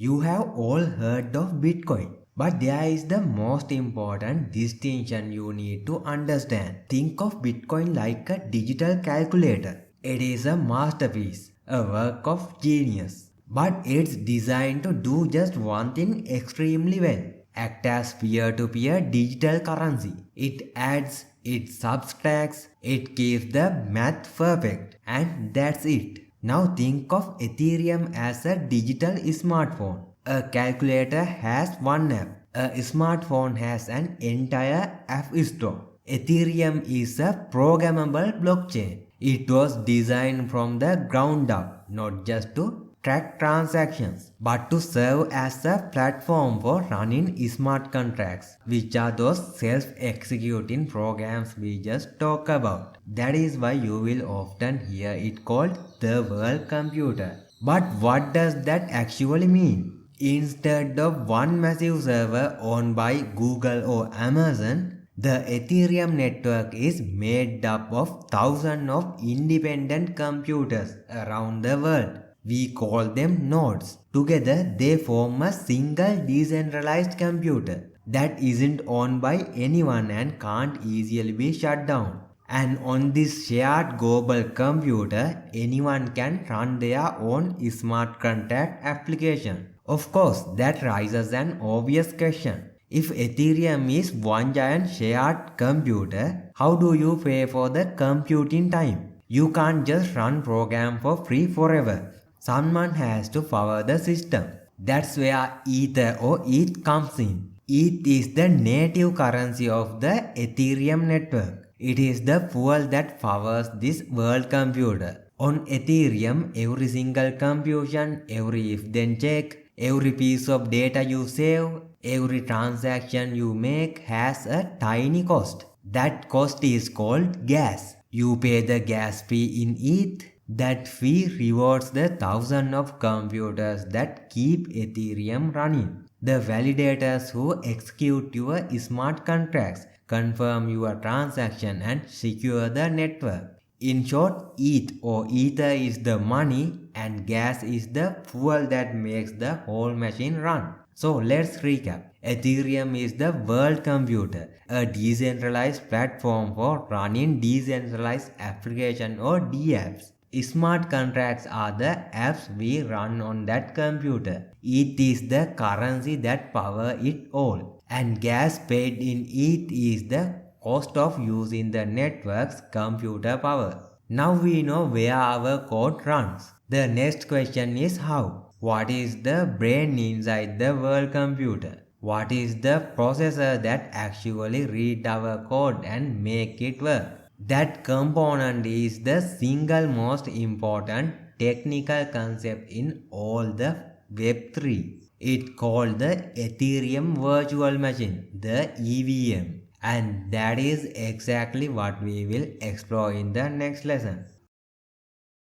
You have all heard of Bitcoin, but there is the most important distinction you need to understand. Think of Bitcoin like a digital calculator. It is a masterpiece, a work of genius. But it's designed to do just one thing extremely well: act as peer to peer digital currency. It adds, it subtracts, it keeps the math perfect, and that's it. Now think of Ethereum as a digital smartphone. A calculator has one app. A smartphone has an entire app store. Ethereum is a programmable blockchain. It was designed from the ground up, not just to track transactions, but to serve as a platform for running smart contracts, which are those self-executing programs we just talked about. That is why you will often hear it called the world computer. But what does that actually mean? Instead of one massive server owned by Google or Amazon, the Ethereum network is made up of thousands of independent computers around the world. We call them nodes. Together, they form a single decentralized computer that isn't owned by anyone and can't easily be shut down. And on this shared global computer, anyone can run their own smart contract application. Of course, that raises an obvious question. If Ethereum is one giant shared computer, how do you pay for the computing time? You can't just run program for free forever. Someone has to power the system. That's where Ether or ETH comes in. ETH is the native currency of the Ethereum network. It is the fuel that powers this world computer. On Ethereum, every single computation, every if-then check, every piece of data you save, every transaction you make has a tiny cost. That cost is called gas. You pay the gas fee in ETH. That fee rewards the thousands of computers that keep Ethereum running. The validators who execute your smart contracts, confirm your transaction and secure the network. In short, ETH or Ether is the money and gas is the fuel that makes the whole machine run. So let's recap. Ethereum is the world computer, a decentralized platform for running decentralized applications or DApps. Smart contracts are the apps we run on that computer. ETH is the currency that powers it all. And gas paid in ETH is the cost of using the network's computer power. Now we know where our code runs. The next question is how. What is the brain inside the world computer? What is the processor that actually reads our code and make it work? That component is the single most important technical concept in all the Web3. It's called the Ethereum Virtual Machine, the EVM. And that is exactly what we will explore in the next lesson.